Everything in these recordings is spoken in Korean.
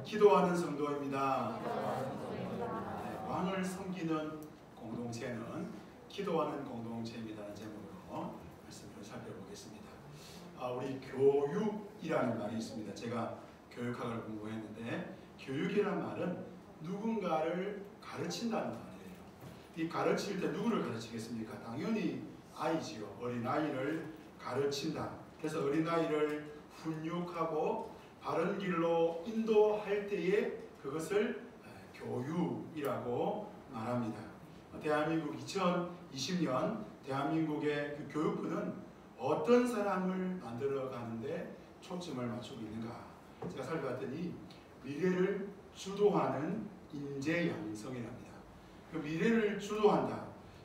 기도하는 성도입니다. 왕을 섬기는 공동체는 기도하는 공동체입니다는 제목으로 말씀을 살펴보겠습니다. 우리 교육이라는 말이 있습니다. 제가 교육학을 공부했는데 교육이라는 말은 누군가를 가르친다는 말이에요. 이 가르칠 때 누구를 가르치겠습니까? 당연히 아이지요. 어린아이를 가르친다. 그래서 어린아이를 훈육하고 바른 길로 인도할 때에 그것을 교육이라고 말합니다. 대한민국 2020년 대한민국의 그 교육부는 어떤 사람을 만들어 가는데 초점을 맞추고 있는가? 제가 살펴봤더니 미래를 주도하는 인재 양성이랍니다. 그 미래를 주도한다.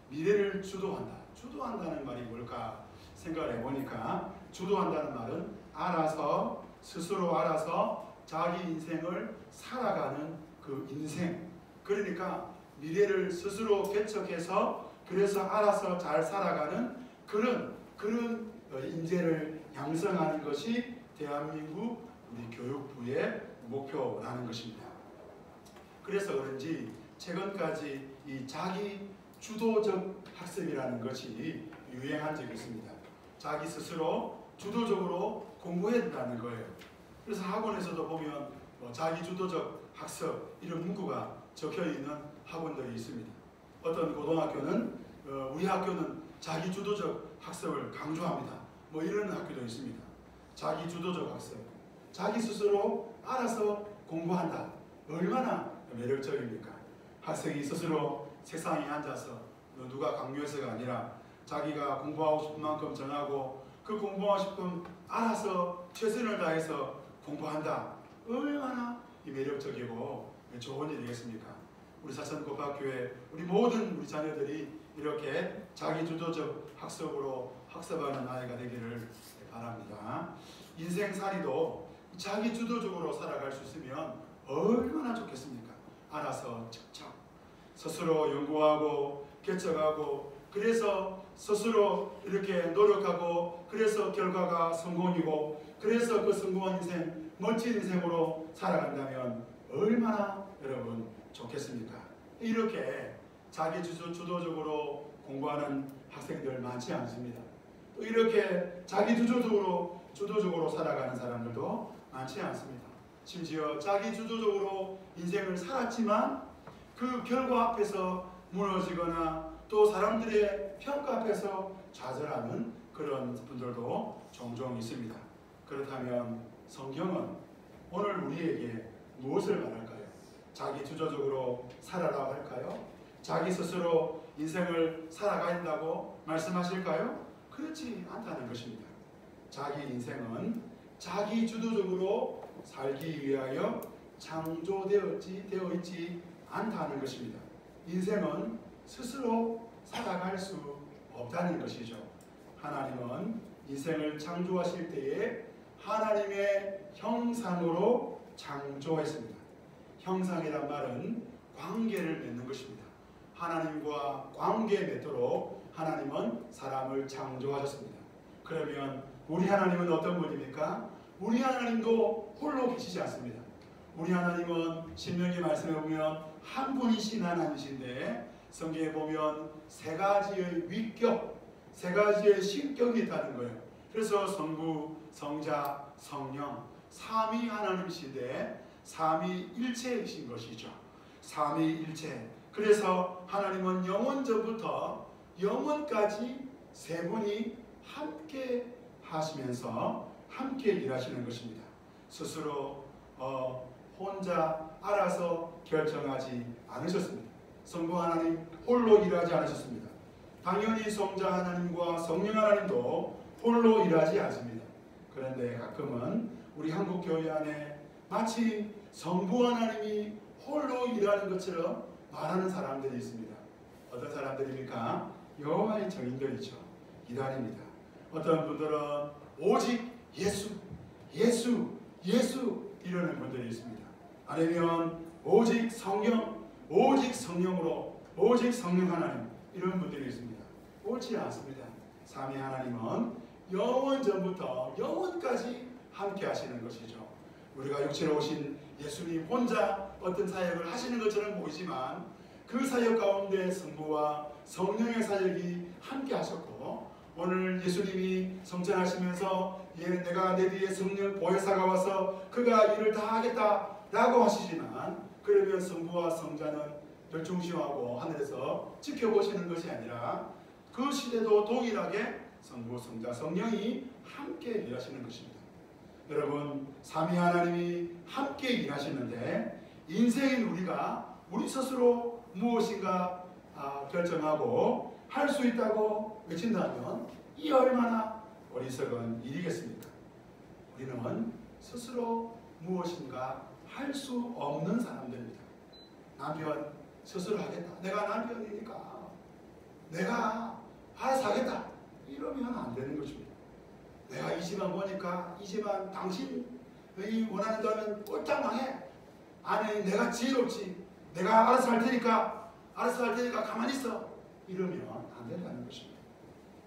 미래를 주도한다. 주도한다는 말이 뭘까 생각을 해보니까 주도한다는 말은 알아서 스스로 알아서 자기 인생을 살아가는 그 인생, 그러니까 미래를 스스로 개척해서 그래서 알아서 잘 살아가는 그런 인재를 양성하는 것이 대한민국 우리 교육부의 목표라는 것입니다. 그래서 그런지 최근까지 이 자기 주도적 학습이라는 것이 유행한 적이 있습니다. 자기 스스로 주도적으로 공부해야 된다는 거예요. 그래서 학원에서도 보면 자기 주도적 학습 이런 문구가 적혀 있는 학원들이 있습니다. 어떤 고등학교는 우리 학교는 자기 주도적 학습을 강조합니다. 이런 학교도 있습니다. 자기 주도적 학습, 자기 스스로 알아서 공부한다. 얼마나 매력적입니까? 학생이 스스로 책상에 앉아서 누가 강요해서가 아니라 자기가 공부하고 싶은 만큼 정하고 그 공부하고 싶은 알아서 최선을 다해서 공부한다. 얼마나 매력적이고 좋은 일이겠습니까? 우리 사천고등학교에 우리 모든 우리 자녀들이 이렇게 자기주도적 학습으로 학습하는 아이가 되기를 바랍니다. 인생살이도 자기주도적으로 살아갈 수 있으면 얼마나 좋겠습니까? 알아서 척척 스스로 연구하고 개척하고 그래서 스스로 이렇게 노력하고 그래서 결과가 성공이고 그래서 그 성공한 인생, 멋진 인생으로 살아간다면 얼마나 여러분 좋겠습니까? 이렇게 자기 주도적으로 공부하는 학생들 많지 않습니다. 또 이렇게 자기 주도적으로 살아가는 사람들도 많지 않습니다. 심지어 자기 주도적으로 인생을 살았지만 그 결과 앞에서 무너지거나 또 사람들의 평가 앞에서 좌절하는 그런 분들도 종종 있습니다. 그렇다면 성경은 오늘 우리에게 무엇을 말할까요? 자기 주도적으로 살아라 할까요? 자기 스스로 인생을 살아가야 한다고 말씀하실까요? 그렇지 않다는 것입니다. 자기 인생은 자기 주도적으로 살기 위하여 창조되어 있지 않다는 것입니다. 인생은 스스로 살아갈 수 없다는 것이죠. 하나님은 인생을 창조하실 때에 하나님의 형상으로 창조했습니다. 형상이란 말은 관계를 맺는 것입니다. 하나님과 관계 맺도록 하나님은 사람을 창조하셨습니다. 그러면 우리 하나님은 어떤 분입니까? 우리 하나님도 홀로 계시지 않습니다. 우리 하나님은 신명기 말씀에 보면 한 분이신 하나님이신데 성경에 보면 세 가지의 위격, 세 가지의 신격이 있다는 거예요. 그래서 성부, 성자, 성령 삼위 하나님이신데 삼위일체이신 것이죠. 삼위일체. 그래서 하나님은 영원전부터 영원까지 세 분이 함께 하시면서 함께 일하시는 것입니다. 스스로 혼자 알아서 결정하지 않으셨습니다. 성부 하나님 홀로 일하지 않으셨습니다. 당연히 성자 하나님과 성령 하나님도 홀로 일하지 않습니다. 그런데 가끔은 우리 한국 교회 안에 마치 성부 하나님이 홀로 일하는 것처럼 말하는 사람들이 있습니다. 어떤 사람들입니까? 여호와의 증인들이죠. 이단입니다. 어떤 분들은 오직 예수 이러는 분들이 있습니다. 아니면 오직 성령, 오직 성령으로, 오직 성령 하나님 이런 분들이 있습니다. 옳지 않습니다. 삼위 하나님은 영원 전부터 영원까지 함께 하시는 것이죠. 우리가 육체로 오신 예수님 혼자 어떤 사역을 하시는 것처럼 보이지만 그 사역 가운데 성부와 성령의 사역이 함께 하셨고, 오늘 예수님이 성찬하시면서 내가 내 뒤에 성령 보혜사가 와서 그가 일을 다 하겠다 라고 하시지만, 그러면 성부와 성자는 멸종시하고 하늘에서 지켜보시는 것이 아니라 그 시대도 동일하게 성부, 성자, 성령이 함께 일하시는 것입니다. 여러분, 삼위 하나님이 함께 일하시는데 인생인 우리가 우리 스스로 무엇인가 결정하고 할 수 있다고 외친다면 이 얼마나 어리석은 일이겠습니까? 우리는 스스로 무엇인가 할 수 없는 사람들입니다. 남편 스스로 하겠다. 내가 남편이니까 내가 알아서 하겠다. 이러면 안 되는 것입니다. 내가 이 집안 보니까 이 집안 당신이 원하는다면 꼴딱 망해. 아니 내가 지혜롭지. 내가 알아서 할 테니까 가만히 있어. 이러면 안 된다는 것입니다.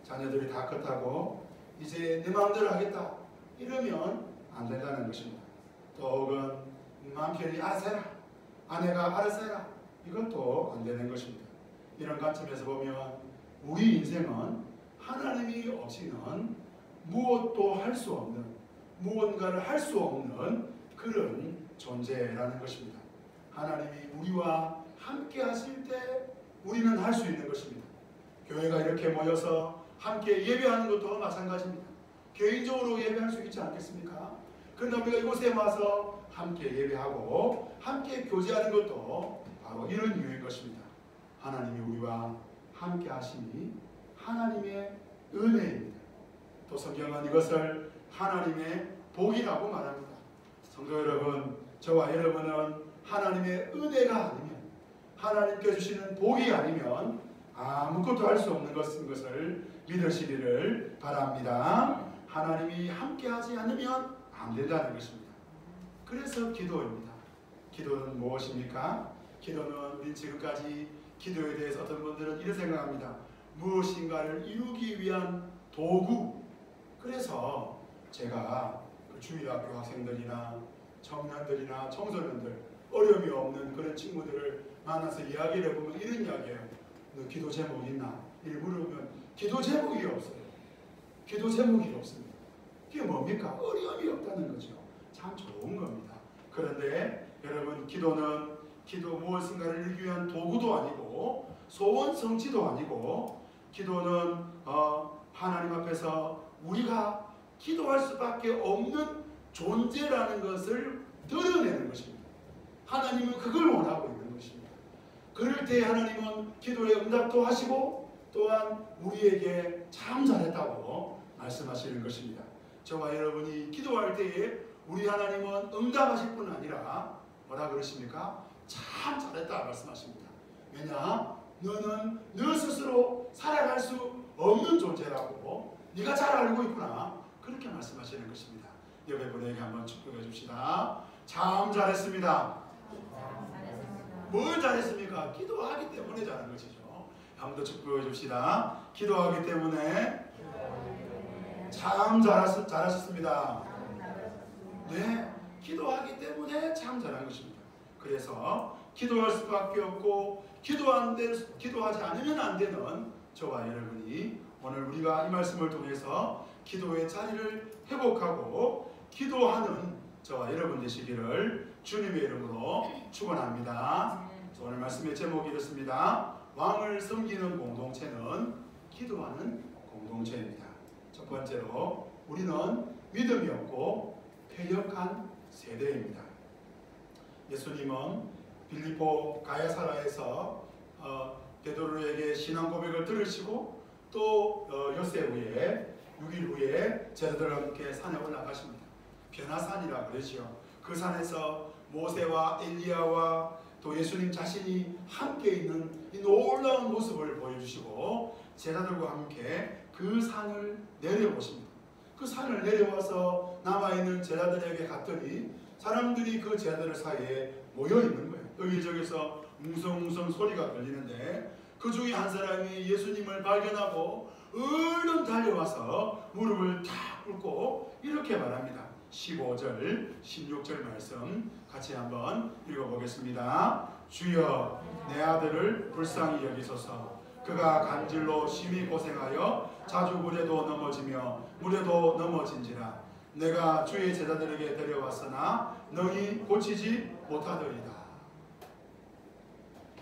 자녀들이 다 컸다고 이제 내 마음대로 하겠다. 이러면 안 된다는 것입니다. 또 혹은 남편이 알아서 해라. 아내가 알아서 해라. 이것도 안 되는 것입니다. 이런 관점에서 보면 우리 인생은 하나님이 없이는 무엇도 할 수 없는, 무언가를 할 수 없는 그런 존재라는 것입니다. 하나님이 우리와 함께 하실 때 우리는 할 수 있는 것입니다. 교회가 이렇게 모여서 함께 예배하는 것도 마찬가지입니다. 개인적으로 예배할 수 있지 않겠습니까? 그러나 우리가 이곳에 와서 함께 예배하고 함께 교제하는 것도 바로 이런 이유인 것입니다. 하나님이 우리와 함께 하심이 하나님의 은혜입니다. 또 성경은 이것을 하나님의 복이라고 말합니다. 성도 여러분, 저와 여러분은 하나님의 은혜가 아니면, 하나님께 주시는 복이 아니면 아무것도 할 수 없는 것을 믿으시기를 바랍니다. 하나님이 함께하지 않으면 안 된다는 것입니다. 그래서 기도입니다. 기도는 무엇입니까? 기도는 우리 지금까지 기도에 대해서 어떤 분들은 이렇게 생각합니다. 무엇인가를 이루기 위한 도구. 그래서 제가 주일학교 학생들이나 청년들이나 청소년들, 어려움이 없는 그런 친구들을 만나서 이야기를 해보면 이런 이야기예요. 너 기도 제목 있나? 이렇게 물으면 기도 제목이 없어요. 기도 제목이 없습니다. 그게 뭡니까? 어려움이 없다는 거죠. 참 좋은 겁니다. 그런데 여러분, 기도는 무엇인가를 이루기 위한 도구도 아니고 소원 성취도 아니고, 기도는 하나님 앞에서 우리가 기도할 수밖에 없는 존재라는 것을 드러내는 것입니다. 하나님은 그걸 원하고 있는 것입니다. 그럴 때 하나님은 기도의 응답도 하시고 또한 우리에게 참 잘했다고 말씀하시는 것입니다. 저와 여러분이 기도할 때에 우리 하나님은 응답하실 뿐 아니라 뭐라 그러십니까? 참 잘했다 말씀하십니다. 왜냐? 너는 너 스스로 살아갈 수 없는 존재라고 네가 잘 알고 있구나. 그렇게 말씀하시는 것입니다. 옆에 분에게 한번 축복해 줍시다. 참 잘했습니다. 뭘 잘했습니까? 기도하기 때문에 잘한 것이죠. 한번 더 축복해 줍시다. 기도하기 때문에 참 잘하셨습니다. 네, 기도하기 때문에 참 잘한 것입니다. 그래서 기도할 수밖에 없고 기도하지 않으면 안 되는 저와 여러분이 오늘 우리가 이 말씀을 통해서 기도의 자리를 회복하고 기도하는 저와 여러분 되시기를 주님의 이름으로 축원합니다. 오늘 말씀의 제목이 이렇습니다. 왕을 섬기는 공동체는 기도하는 공동체입니다. 첫 번째로 우리는 믿음이 없고 패역한 세대입니다. 예수님은 빌립보 가야사라에서 베드로에게 신앙 고백을 들으시고 또 엿새 후에 6일 후에 제자들과 함께 산에 올라가십니다. 변화산이라 그러지요. 그 산에서 모세와 엘리야와 또 예수님 자신이 함께 있는 이 놀라운 모습을 보여주시고 제자들과 함께 그 산을 내려오십니다. 그 산을 내려와서 남아있는 제자들에게 갔더니 사람들이 그 제자들 사이에 모여있는 거예요. 여기저기서 웅성웅성 소리가 들리는데 그 중에 한 사람이 예수님을 발견하고 얼른 달려와서 무릎을 탁 꿇고 이렇게 말합니다. 15절, 16절 말씀 같이 한번 읽어보겠습니다. 주여 내 아들을 불쌍히 여기소서. 그가 간질로 심히 고생하여 자주 물에도 넘어지며 물에도 넘어진지라. 내가 주의 제자들에게 데려왔으나 너희 고치지 못하더이다.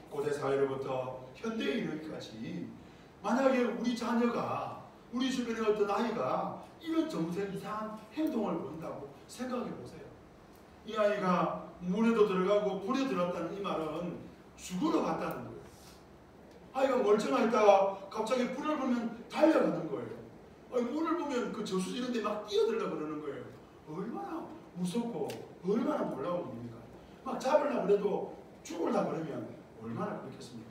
고대 사회로부터 현대에 이르기까지 만약에 우리 자녀가, 우리 주변의 어떤 아이가 이런 정색 이상한 행동을 보인다고 생각해 보세요. 이 아이가 물에도 들어가고 불에 들었다는 이 말은 죽으러 갔다는 거예요. 아이가 멀쩡하다가 갑자기 불을 보면 달려가는 거예요. 물을 보면 그 저수지 이런 데 막 뛰어들려고 그러는 거예요. 얼마나 무섭고 얼마나 놀라운 일입니까? 막 잡으려고 그래도 죽으려고 그러면 얼마나 그렇겠습니까?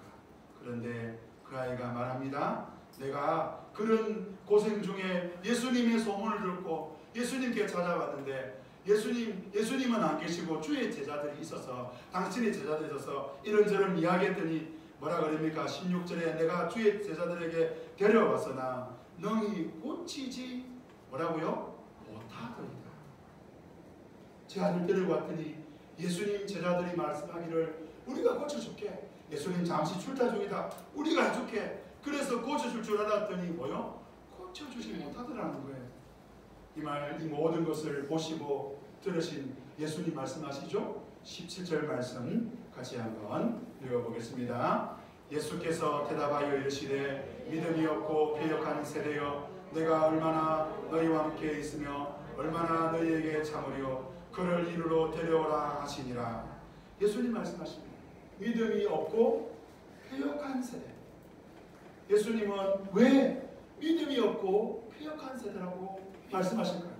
그런데 그 아이가 말합니다. 내가 그런 고생 중에 예수님의 소문을 듣고 예수님께 찾아왔는데 예수님은 안 계시고 주의 제자들이 있어서, 당신의 제자들이 있어서 이런저런 이야기했더니 뭐라 그럽니까? 16절에 내가 주의 제자들에게 데려왔으나 너희 고치지 뭐라고요? 못하더이다. 제 아들 데리고 왔더니 예수님 제자들이 말씀하기를 우리가 고쳐줄게. 예수님 잠시 출타 중이다. 우리가 해줄게. 그래서 고쳐줄 줄 알았더니 뭐요? 고쳐주지 못하더라는 거예요. 이 말, 이 모든 것을 보시고 들으신 예수님 말씀하시죠? 17절 말씀 같이 한번 읽어보겠습니다. 예수께서 대답하여 이르시되 믿음이 없고 패역한 세대여, 내가 얼마나 너희와 함께 있으며 얼마나 너희에게 참으려 그를 이리로 데려오라 하시니라. 예수님 말씀하십니다. 믿음이 없고 패역한 세대. 예수님은 왜 믿음이 없고 패역한 세대라고 말씀하실까요?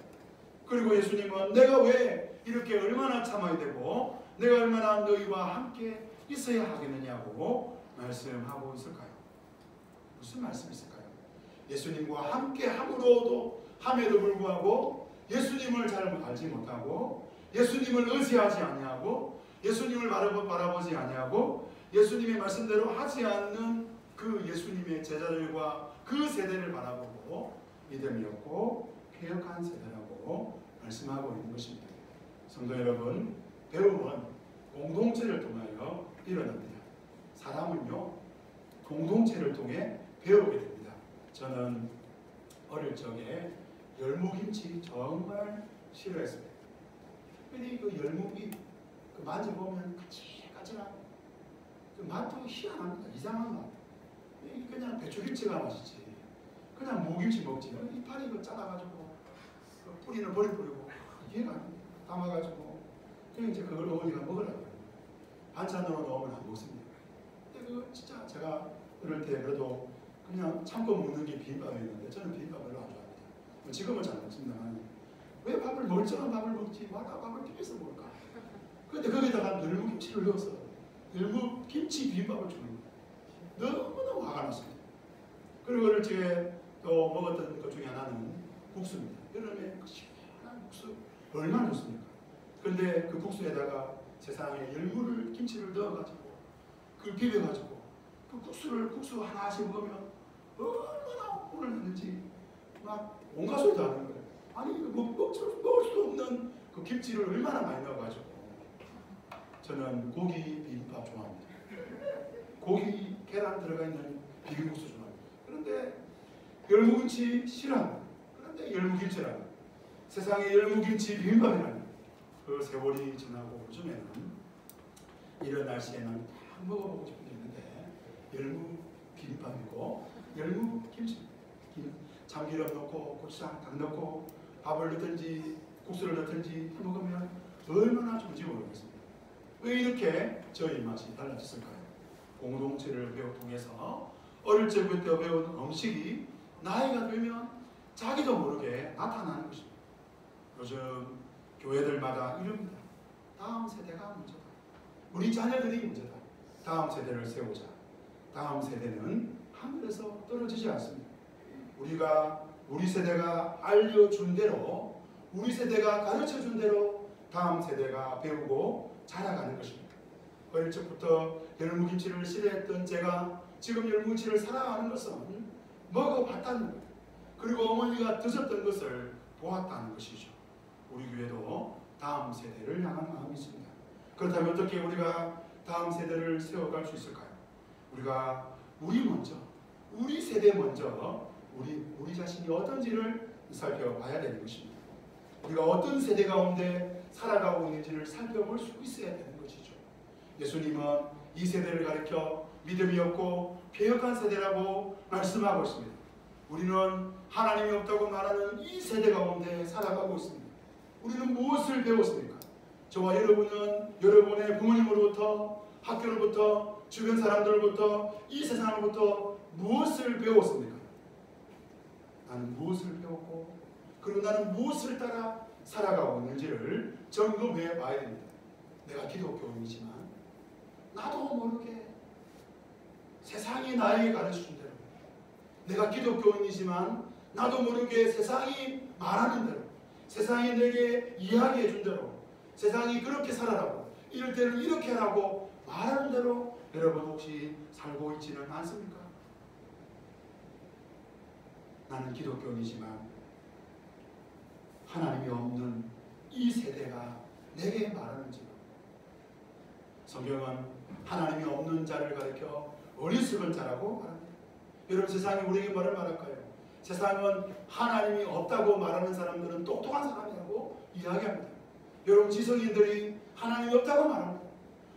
그리고 예수님은 내가 왜 이렇게 얼마나 참아야 되고 내가 얼마나 너희와 함께 있어야 하겠느냐고 말씀하고 있을까요? 무슨 말씀이 있을까요? 예수님과 함께 함에도 불구하고 예수님을 잘 알지 못하고 예수님을 의지하지 아니하고 예수님을 바라보지 아니하고 예수님의 말씀대로 하지 않는 그 예수님의 제자들과 그 세대를 바라보고 믿음이 없고 패역한 세대라고 말씀하고 있는 것입니다. 성도 여러분, 배움은 공동체를 통하여 일어납니다. 사람은요, 공동체를 통해 배우게 됩니다. 저는 어릴 적에 열무김치 정말 싫어했습니다. 근데 그 열무김 만져보면 까칠까칠한 그 맛도 희한합니다. 이상한 맛. 그냥 배추김치가 맛있지. 그냥 무김치 먹지. 이파리 그 잘라가지고 그 뿌리는 버리고 얘가 담아가지고 그냥 이제 그걸 어머니가 먹으라고. 반찬으로 넣으면 안 먹습니다. 근데 그 진짜 제가 어릴 때 그래도 그냥 참고 먹는 게 비빔밥이었는데 저는 비빔밥 별로 안 좋아합니다. 지금은 잘 먹습니다만 왜 멀쩡한 밥을 먹지? 와라 밥을 비벼서 먹을까? 그런데 거기다가 열무김치를 넣어서 열무김치 비빔밥을 주는 거예요. 너무너무 화가 났습니다. 그리고 어릴 적에 또 먹었던 것 중에 하나는 국수입니다. 여름에 그 시원한 국수 얼마나 좋습니까? 그런데 그 국수에다가 세상에 김치를 넣어가지고 그걸 비벼가지고 그 국수 하나씩 먹으면 얼마나 오늘 했는지 막 온갖 소리도 하는 거예요. 아니 먹을 수 없는 그 김치를 얼마나 많이 넣어가지고. 저는 고기 비빔밥 좋아합니다. 고기 계란 들어가 있는 비빔국수 좋아합니다. 그런데 열무김치 싫어합니다. 그런데 열무김치라는 세상에 열무김치 비빔밥이라는 그 세월이 지나고 요즘에는 이런 날씨에는 딱 먹어보고 싶은 게 있는데 열무 비빔밥이고 열무김치 참기름 넣고 고추장 딱 넣고 밥을 넣든지 국수를 넣든지 먹으면 얼마나 좋은지 모르겠습니다. 왜 이렇게 저희 맛이 달라졌을까요? 공동체를 통해서 어릴 적부터 배운 음식이 나이가 들면 자기도 모르게 나타나는 것입니다. 요즘 교회들마다 이럽니다. 다음 세대가 문제다. 우리 자녀들이 문제다. 다음 세대를 세우자. 다음 세대는 하늘에서 떨어지지 않습니다. 우리 세대가 알려준 대로, 우리 세대가 가르쳐준 대로 다음 세대가 배우고 자라가는 것입니다. 어릴 적부터 열무김치를 싫어했던 제가 지금 열무김치를 사랑하는 것은 먹어봤다는 것, 그리고 어머니가 드셨던 것을 보았다는 것이죠. 우리 교회도 다음 세대를 향한 마음이 있습니다. 그렇다면 어떻게 우리가 다음 세대를 세워갈 수 있을까요? 우리가 우리 세대 먼저 우리 자신이 어떤지를 살펴봐야 되는 것입니다. 우리가 어떤 세대 가운데 살아가고 있는지를 살펴볼 수 있어야 되는 것이죠. 예수님은 이 세대를 가리켜 믿음이 없고 패역한 세대라고 말씀하고 있습니다. 우리는 하나님이 없다고 말하는 이 세대 가운데 살아가고 있습니다. 우리는 무엇을 배웠습니까? 저와 여러분은 여러분의 부모님으로부터, 학교로부터, 주변 사람들로부터, 이 세상으로부터 무엇을 배웠습니까? 나는 무엇을 배웠고 그리고 나는 무엇을 따라 살아가고 있는지를 점검해 봐야 됩니다. 내가 기독교인이지만 나도 모르게 세상이 나에게 가르쳐준 대로, 내가 기독교인이지만 나도 모르게 세상이 말하는 대로, 세상이 내게 이야기해 준 대로, 세상이 그렇게 살아라고, 이럴 때는 이렇게 하라고 말하는 대로 여러분 혹시 살고 있지는 않습니까? 나는 기독교인이지만 하나님이 없는 이 세대가 내게 말하는지, 성경은 하나님이 없는 자를 가리켜 어리석은 자라고 말합니다. 여러분, 세상이 우리에게 뭐를 말할까요? 세상은 하나님이 없다고 말하는 사람들은 똑똑한 사람이라고 이야기합니다. 여러분, 지성인들이 하나님이 없다고 말합니다.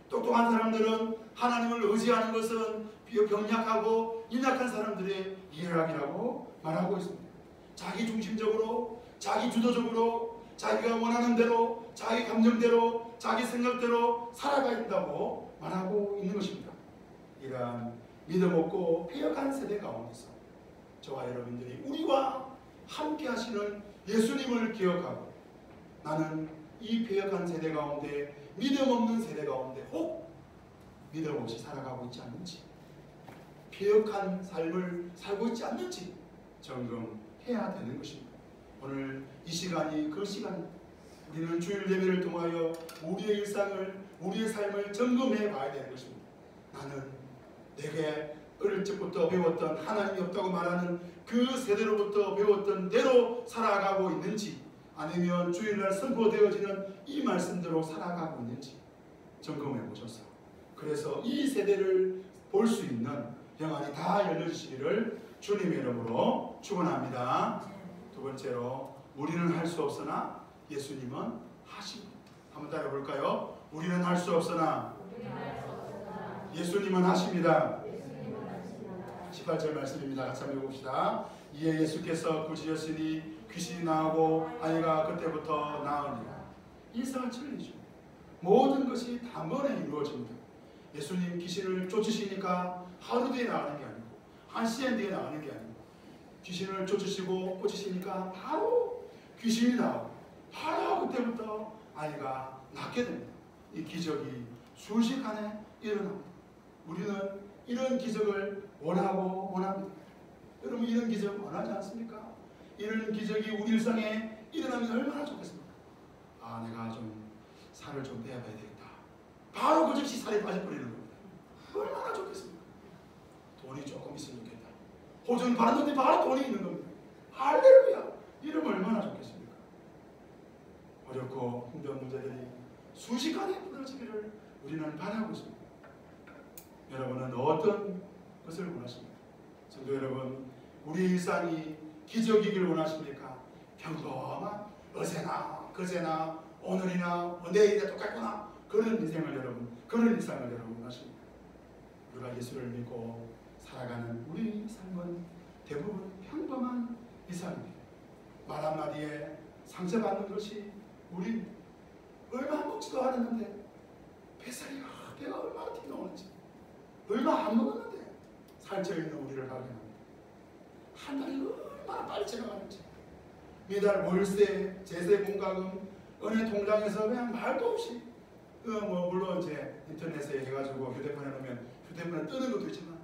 똑똑한 사람들은 하나님을 의지하는 것은 병약하고 인약한 사람들의 이야기라고 말하고 있습니다. 자기 중심적으로, 자기 주도적으로, 자기가 원하는 대로, 자기 감정대로, 자기 생각대로 살아가야 된다고 말하고 있는 것입니다. 이러한 믿음 없고 패역한 세대 가운데서 저와 여러분들이 우리와 함께 하시는 예수님을 기억하고, 나는 이 패역한 세대 가운데, 믿음 없는 세대 가운데 혹 믿음 없이 살아가고 있지 않는지, 패역한 삶을 살고 있지 않는지 점검해야 되는 것입니다. 오늘 이 시간이 그 시간입니다. 우리는 주일 예배를 통하여 우리의 일상을, 우리의 삶을 점검해 봐야 되는 것입니다. 나는 내게 어릴 적부터 배웠던 하나님이 없다고 말하는 그 세대로부터 배웠던 대로 살아가고 있는지, 아니면 주일날 선포되어지는 이 말씀대로 살아가고 있는지 점검해 보셔서, 그래서 이 세대를 볼 수 있는 영안이 다 열려주시기를 주님의 이름으로 축원합니다. 두 번째로, 우리는 할 수 없으나 예수님은 하십니다. 한번 따라 볼까요? 우리는 할 수 없으나 예수님은 하십니다. 18절 말씀입니다. 같이 한번 읽어봅시다. 이에 예수께서 꾸짖으시니 귀신이 나오고 아이가 그때부터 나으니라. 일사천리죠. 모든 것이 단번에 이루어집니다. 예수님 귀신을 쫓으시니까 하루 뒤에 나가는 게 아니고, 한 시간 뒤에 나가는 게 아니고, 귀신을 쫓으시고 꽂으시니까 바로 귀신이 나오고 바로 그때부터 아이가 낫게 됩니다. 이 기적이 순식간에 일어납니다. 우리는 이런 기적을 원합니다. 여러분, 이런 기적 원하지 않습니까? 이런 기적이 우리 일상에 일어나면 얼마나 좋겠습니까? 아, 내가 좀 살을 좀 빼야 되겠다. 바로 그 즉시 살이 빠져버리는 겁니다. 얼마나 좋겠습니까? 돈이 조금 있으면 좋겠다. 호전 받았는데 바로 돈이 있는 겁니다. 할렐루야! 이러면 얼마나 좋겠습니까? 어렵고 힘든 문제들이 순식간에 풀어지기를 우리는 바라고 있습니다. 여러분은 어떤 것을 원하십니까? 성도 여러분, 우리 일상이 기적이길 원하십니까? 평범한 어제나 그제나 오늘이나 내일이나 똑같구나, 그런 인생을 여러분, 그런 일상을 여러분 원하십니까? 우리가 예수를 믿고 살아가는 우리 삶은 대부분 평범한 일상입니다. 말 한마디에 상처받는 것이 우리 얼마 먹지도 않았는데 뱃살이, 배가 얼마나 튀어나오는지, 얼마 안 먹었는데 살쪄있는 우리를 발견합니다. 한 달이 얼마나 빨리 지나가는지, 매달 월세, 제세, 공과금, 은행 통장에서 그냥 말도 없이, 물론 이제 인터넷에 해가지고 휴대폰에 넣으면 휴대폰에 뜨는 것도 있지만,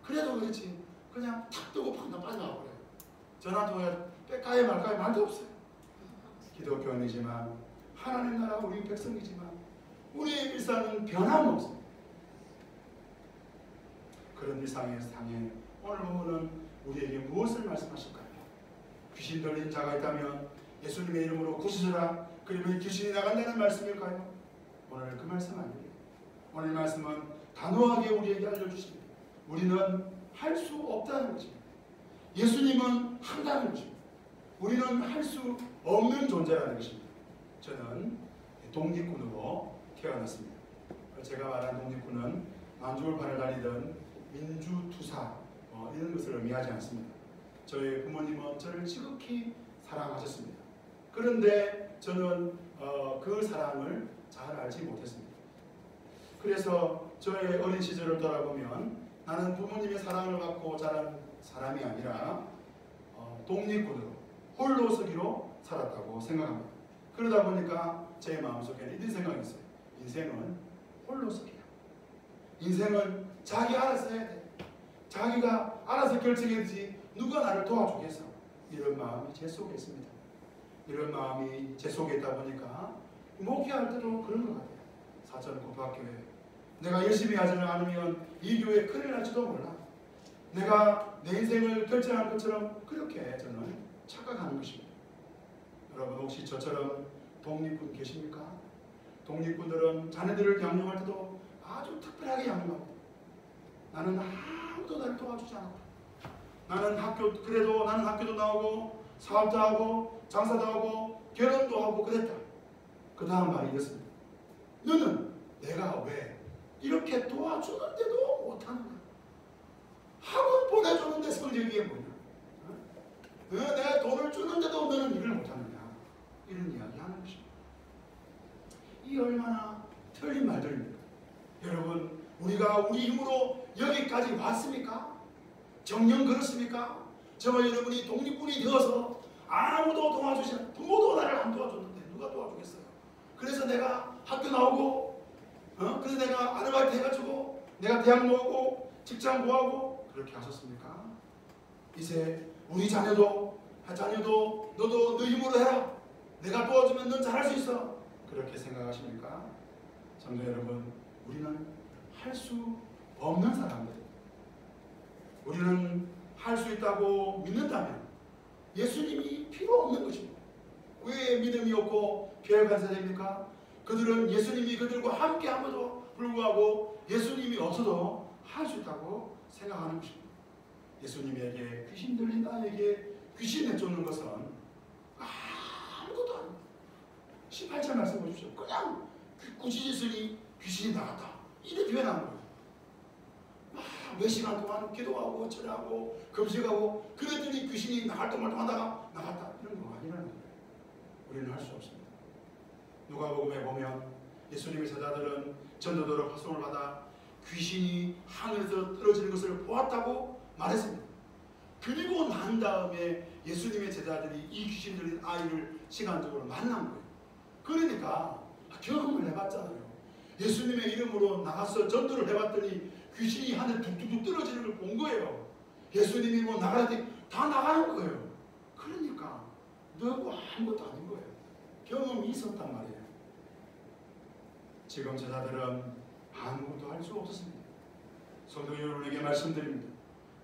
그래도 그렇지 그냥 탁 뜨고 팍 빨리 나와버려요. 전화 통해 뺄까요 말까요 말도 없어요. 기독교인이지만, 하나님 나라 우리 백성이지만 우리의 일상은 변함없습니다. 그런 일상의 상에 오늘 본문은 우리에게 무엇을 말씀하실까요? 귀신 들린 자가 있다면 예수님의 이름으로 고치소라, 그러면 귀신이 나간다는 말씀일까요? 오늘 그 말씀 아닙니다. 오늘 말씀은 단호하게 우리에게 알려주십니다. 우리는 할 수 없다는 것입니다. 예수님은 한다는 것입니다. 우리는 할 수 없는 존재라는 것입니다. 저는 독립군으로 태어났습니다. 제가 말한 독립군은 만주울판을 다니던 민주투사 이런 것을 의미하지 않습니다. 저희 부모님은 저를 지극히 사랑하셨습니다. 그런데 저는 그 사랑을 잘 알지 못했습니다. 그래서 저의 어린 시절을 돌아보면 나는 부모님의 사랑을 받고 자란 사람이 아니라 독립군으로 홀로서기로 살았다고 생각합니다. 그러다 보니까 제 마음속에는 이런 생각이 있어요. 인생은 홀로서기야. 인생은 자기 알아서 해야 돼. 자기가 알아서 결정해야지 누가 나를 도와주겠어. 이런 마음이 제 속에 있습니다. 이런 마음이 제 속에 있다 보니까 목회할 때도 그런 것 같아요. 사천 고등학교에 내가 열심히 하지 않으면 이 교회 큰일 날지도 몰라. 내가 내 인생을 결정할 것처럼 그렇게 저는 착각하는 것입니다. 여러분 혹시 저처럼 독립군 계십니까? 독립군들은 자녀들을 양육할 때도 아주 특별하게 양육합니다. 나는 아무도 나를 도와주지 않았다. 나는 학교도 나오고 사업도 하고 장사도 하고 결혼도 하고 그랬다. 그 다음 말이 이렇습니다. 너는 내가 왜 이렇게 도와주는데도 못하는가? 학원 보내주는데 성적이 뭐냐? 내가 돈을 주는데도 너는 일을 못하느냐? 이런 이야기 하는 것입니다. 이 얼마나 틀린 말들입니까? 여러분 우리가 우리 힘으로 여기까지 왔습니까? 정녕 그렇습니까? 저와 여러분이 독립군이 되어서 아무도 도와주지 않고 부모도 나를 안 도와줬는데 누가 도와주겠어요? 그래서 내가 학교 나오고 그래서 내가 아르바이트 해가지고 내가 대학 나오고 직장 구하고 그렇게 하셨습니까? 이제 우리 자녀도 너도 너 힘으로 해라. 내가 도와주면 넌 잘할 수 있어. 그렇게 생각하십니까? 성도 여러분, 우리는 할 수 없는 사람들입니다. 우리는 할 수 있다고 믿는다면 예수님이 필요 없는 것입니다. 왜 믿음이 없고 교회가 됩니까? 그들은 예수님이 그들과 함께 함에도 불구하고 예수님이 없어도 할 수 있다고 생각하는 것입니다. 예수님에게 귀신 들린 나에게 귀신 내쫓는 것은 아무것도 아닙니다. 18절 말씀 보십시오. 그냥 꾸짖으니 귀신이 나갔다. 이렇게 표현하는 거예요. 몇 시간 동안 기도하고 절하고 금식하고 그랬더니 귀신이 나갈 동안 하다가 나갔다. 이런 거 아니라는 거예요. 우리는 할 수 없습니다. 누가복음에 보면 예수님의 제자들은 전도도로 파송을 받아 귀신이 하늘에서 떨어지는 것을 보았다고 말했습니다. 그리고 난 다음에 예수님의 제자들이 이 귀신 들린 아이를 시간적으로 만난 거예요. 그러니까 경험을 해봤잖아요. 예수님의 이름으로 나가서 전도를 해봤더니 귀신이 하늘에 뚝뚝뚝 떨어지는 걸 본 거예요. 예수님이 뭐 나가라더니 다 나가는 거예요. 그러니까 너무 아무것도 아닌 거예요. 경험이 있었단 말이에요. 지금 제자들은 아무것도 할 수 없었습니다. 성도 여러분에게 말씀드립니다.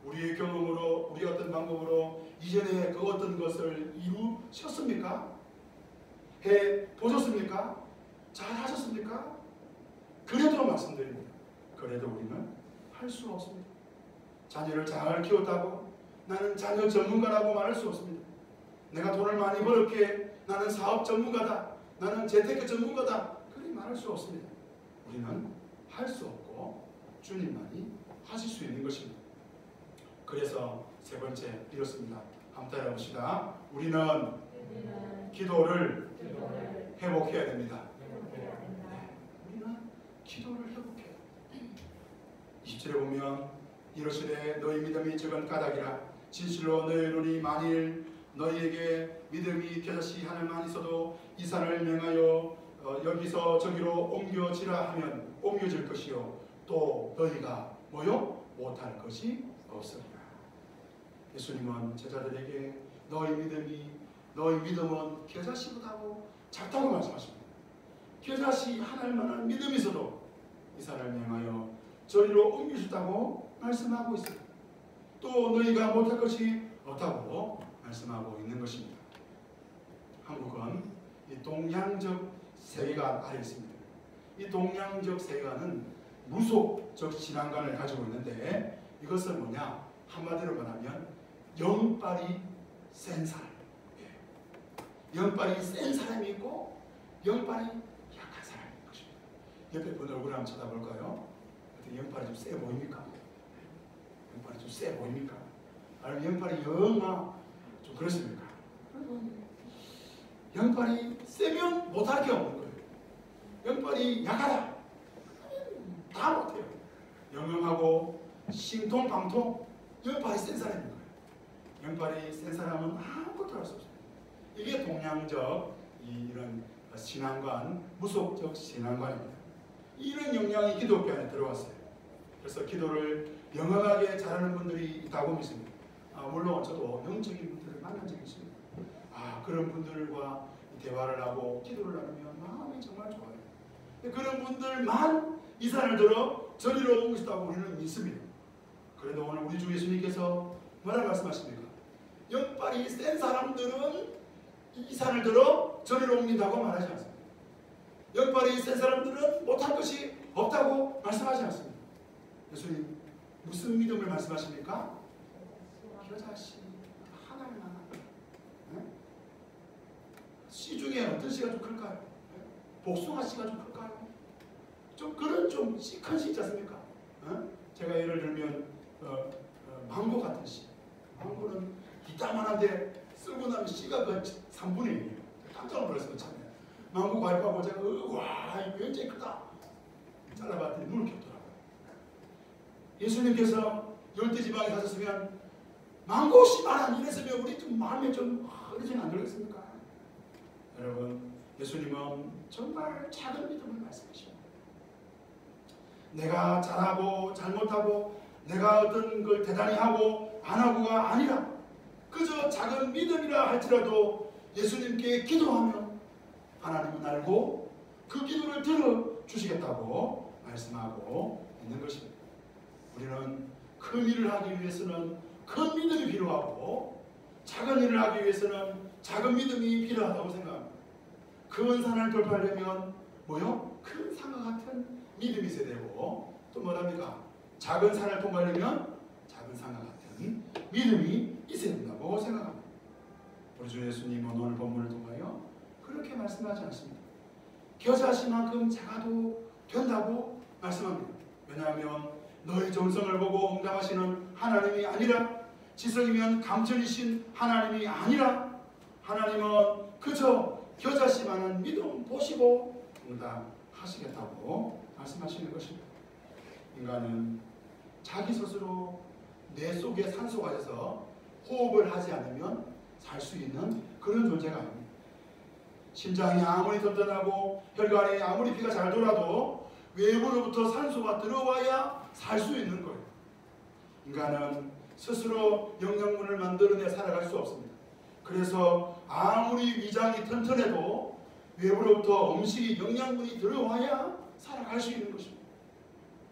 우리의 경험으로, 우리 어떤 방법으로 이전에 그 어떤 것을 이루셨습니까? 해 보셨습니까? 잘 하셨습니까? 그래도 말씀드립니다. 그래도 우리는 할 수 없습니다. 자녀를 잘 키웠다고 나는 자녀 전문가라고 말할 수 없습니다. 내가 돈을 많이 벌었기에 나는 사업 전문가다. 나는 재테크 전문가다. 그렇게 말할 수 없습니다. 우리는 할 수 없고 주님만이 하실 수 있는 것입니다. 그래서 세 번째 이렇습니다. 한번 따라해봅시다. 우리는 기도를 회복해야 됩니다. 우리는 기도를 회복해야 됩니다. 20절에 보면 이르시되 너희 믿음이 적은 까닭이라 진실로 너희 눈이 만일 너희에게 믿음이 겨자씨 하늘만 있어도 이 산을 명하여 여기서 저기로 옮겨지라 하면 옮겨질 것이요 또 너희가 뭐요? 못할 것이 없으리라. 예수님은 제자들에게 너희 믿음은 겨자씨보다도 작다고 말씀하십니다. 겨자씨 하나만한 믿음이 있어도 이 산을 명하여 저리로 옮길 수 있다고 말씀하고 있습니다. 또 너희가 못할 것이 없다고 말씀하고 있는 것입니다. 한국은 이 동양적 세계관 아래 있습니다. 이 동양적 세계관은 무속적 신앙관을 가지고 있는데 이것은 뭐냐? 한마디로 말하면 영빨이 센 사람. 영빨이 센 사람이 있고 영빨이 약한 사람이 있는 것입니다. 옆에 분 얼굴 한번 쳐다볼까요? 영빨이 좀 세 보입니까? 영빨이 좀 세 보입니까? 아니면 영빨이 영아 좀 그렇습니까? 영빨이 세면 못할 게 없는 거예요. 영빨이 약하다. 다 못해요. 영영하고 신통방통 영빨이 센 사람인 거예요. 영빨이 센 사람은 아무것도 할 수 없어요. 이게 동양적 이런 신앙관, 무속적 신앙관입니다. 이런 영향이 기독교 안에 들어왔어요. 그래서 기도를 영험하게 잘하는 분들이 있다고 믿습니다. 물론 저도 영적인 분들을 만난 적이 있습니다. 그런 분들과 대화를 하고 기도를 나누면 마음이 정말 좋아요. 그런 분들만 이 산을 들어 저리로 오고 싶다고 우리는 믿습니다. 그래도 오늘 우리 주 예수님께서 뭐라고 말씀하십니까? 영빨이 센 사람들은 이 산을 들어 저리로 옮긴다고 말하지 않습니다. 영빨이 센 사람들은 못할 것이 없다고 말씀하지 않습니다. 예수님 무슨 믿음을 말씀하십니까? 겨자씨 하나만. 씨 중에 어떤 씨가 좀 클까요? 복숭아 씨가 좀 클까요? 좀 그런 좀 큰 씨 있지 않습니까? 제가 예를 들면 망고 같은 씨. 망고는 이따만한데 쓸고 나면 씨가 그 3분의 1이에요. 깜짝 놀랐어요. 참에. 망고 과일하고 제가 와 이거 굉장히 크다. 잘라봤더니 눈을 겹더라고요. 예수님께서 열대지방에 가셨으면 망고 씨만 이랬으면 우리 좀 마음에 좀 그러지는 안 그러겠습니까? 여러분 예수님은 정말 작은 믿음을 말씀하십니다. 내가 잘하고 잘못하고 내가 어떤 걸 대단히 하고 안 하고가 아니라 그저 작은 믿음이라 할지라도 예수님께 기도하면 하나님은 알고 그 기도를 들어주시겠다고 말씀하고 있는 것입니다. 우리는 큰 일을 하기 위해서는 큰 믿음이 필요하고 작은 일을 하기 위해서는 작은 믿음이 필요하다고 생각합니다. 큰 산을 돌파하려면 뭐요? 큰 산과 같은 믿음이 있어야 되고 또 뭐랍니까? 작은 산을 통과하려면 작은 산과 같은 믿음이 있어야 된다고 생각합니다. 우리 주 예수님은 오늘 본문을 통하여 그렇게 말씀하지 않습니다. 겨자씨만큼 작아도 된다고 말씀합니다. 왜냐하면 너희 정성을 보고 응답하시는 하나님이 아니라 지성이면 감천이신 하나님이 아니라 하나님은 그저 겨자씨만한 믿음 보시고 응답하시겠다고 말씀하시는 것입니다. 인간은 자기 스스로 뇌 속에 산소가 있어서 호흡을 하지 않으면 살 수 있는 그런 존재가 아닙니다. 심장이 아무리 튼튼하고 혈관이 아무리 피가 잘 돌아도 외부로부터 산소가 들어와야 살 수 있는 거예요. 인간은 스스로 영양분을 만들어내 살아갈 수 없습니다. 그래서 아무리 위장이 튼튼해도 외부로부터 음식이 영양분이 들어와야 살아갈 수 있는 것입니다.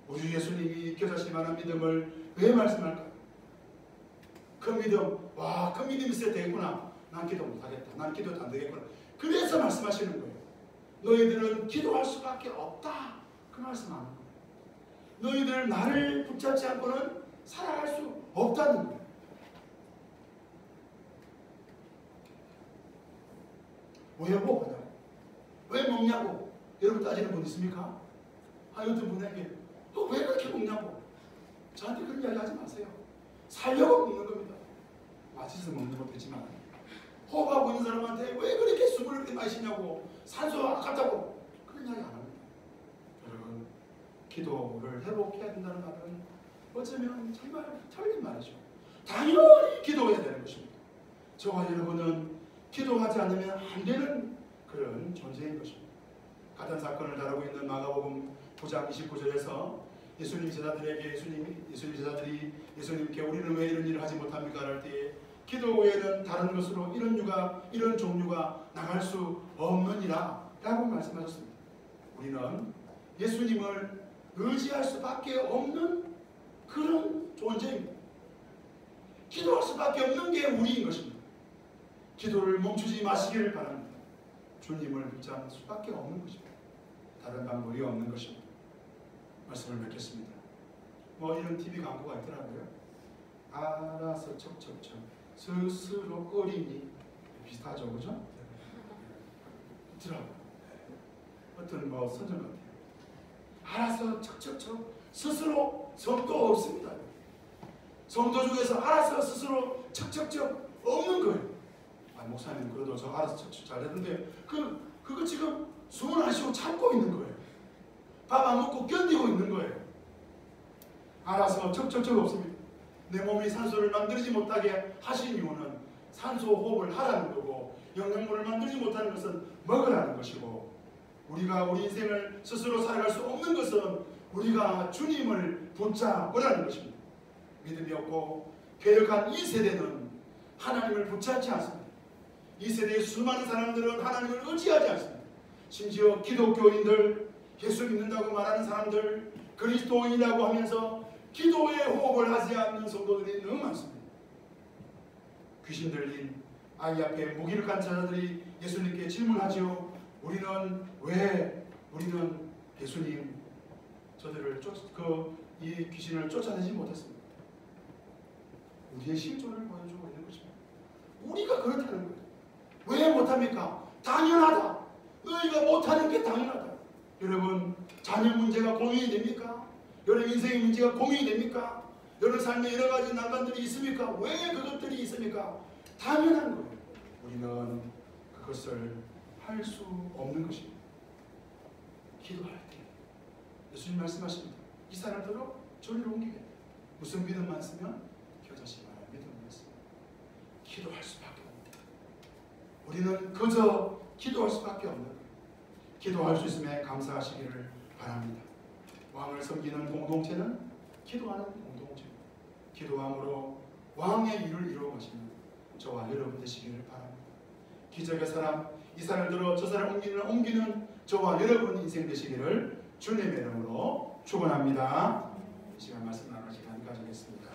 우리 예수님이 겨자씨만한 믿음을 왜 말씀할까요? 큰 믿음, 와, 큰 믿음이 있어야 되겠구나. 난 기도 못하겠다. 난 기도도 안 되겠구나. 그래서 말씀하시는 거예요. 너희들은 기도할 수밖에 없다. 그 말씀하는 거예요. 너희들 나를 붙잡지 않고는 살아갈 수 없다는 거예요. 왜 먹냐고? 왜 먹냐고? 여러분 따지는 분 있습니까? 어떤 분에게 너 왜 그렇게 먹냐고? 저한테 그런 이야기 하지 마세요. 살려고 먹는 겁니다. 맛있어서 먹는 것도 있지만 호흡하고 있는 사람한테 왜 그렇게 숨을 그렇게 많이 쉬냐고, 산소가 아깝다고 그런 이야기 안 합니다. 여러분 기도를 회복해야 된다는 말은 어쩌면 정말 틀린 말이죠. 당연히 기도해야 되는 것입니다. 저와 여러분은 기도하지 않으면 안 되는 그런 존재인 것입니다. 같은 사건을 다루고 있는 마가복음 9장 29절에서 예수님 제자들에게 예수님 제자들이 예수님께 우리는 왜 이런 일을 하지 못합니까? 할 때에 기도 외에는 다른 것으로 이런 종류가 나갈 수 없느니라 라고 말씀하셨습니다. 우리는 예수님을 의지할 수밖에 없는 그런 존재입니다. 기도할 수밖에 없는 게 우리인 것입니다. 기도를 멈추지 마시기를 바랍니다. 주님을 붙잡을 수밖에 없는 것입니다. 다른 방법이 없는 것입니다. 말씀을 맺겠습니다. 뭐 이런 TV 광고가 있더라고요. 알아서 척척척 스스로 어린이 비슷하죠, 그죠? 있더라고요. 어떤 뭐 선전 같아요. 알아서 척척척 스스로 성도 없습니다. 성도 중에서 알아서 스스로 척척척 없는 거예요. 아, 목사님 그래도 저 알아서 척척 잘했는데 그거 지금 숨을 안 쉬고 참고 있는 거예요. 밥 안 먹고 견디고 있는 거예요. 알아서 척척척 없습니다. 내 몸이 산소를 만들지 못하게 하신 이유는 산소 호흡을 하라는 거고, 영양분을 만들지 못하는 것은 먹으라는 것이고, 우리가 우리 인생을 스스로 살아갈 수 없는 것은 우리가 주님을 붙잡으라는 것입니다. 믿음이 없고 괴력한 이 세대는 하나님을 붙잡지 않습니다. 이 세대의 수많은 사람들은 하나님을 의지하지 않습니다. 심지어 기독교인들, 예수 믿는다고 말하는 사람들, 그리스도인이라고 하면서 기도에 호흡을 하지 않는 성도들이 너무 많습니다. 귀신 들린 아이 앞에 무기력한 자들이 예수님께 질문하지요. 우리는 예수님 저들을 이 귀신을 쫓아내지 못했습니다. 우리의 실존을 보여주고 있는 것입니다. 우리가 그렇다는 거예요. 왜 못합니까? 당연하다. 너희가 못하는 게 당연하다. 여러분, 자녀 문제가 고민이 됩니까? 여러분 인생의 문제가 고민이 됩니까? 여러분 삶에 여러 가지 난관들이 있습니까? 왜 그것들이 있습니까? 당연한 거예요. 우리는 그것을 할 수 없는 것입니다. 기도할 때 예수님 말씀하십니다. 이 사람들을 저리로 옮기게. 무슨 믿음만 쓰면 겨자씨 말할 믿음만 쓰면 기도할 수밖에 없다. 우리는 그저 기도할 수밖에 없는 거예요. 기도할 수 있음에 감사하시기를 바랍니다. 왕을 섬기는 공동체는 기도하는 공동체입니다. 기도함으로 왕의 일을 이루어 가시는 저와 여러분 되시기를 바랍니다. 기적의 사람, 이 사람들로 저 사람 옮기는 저와 여러분 인생 되시기를 주님의 이름으로 축원합니다. 이 시간 말씀 나눌 시간 가지겠습니다.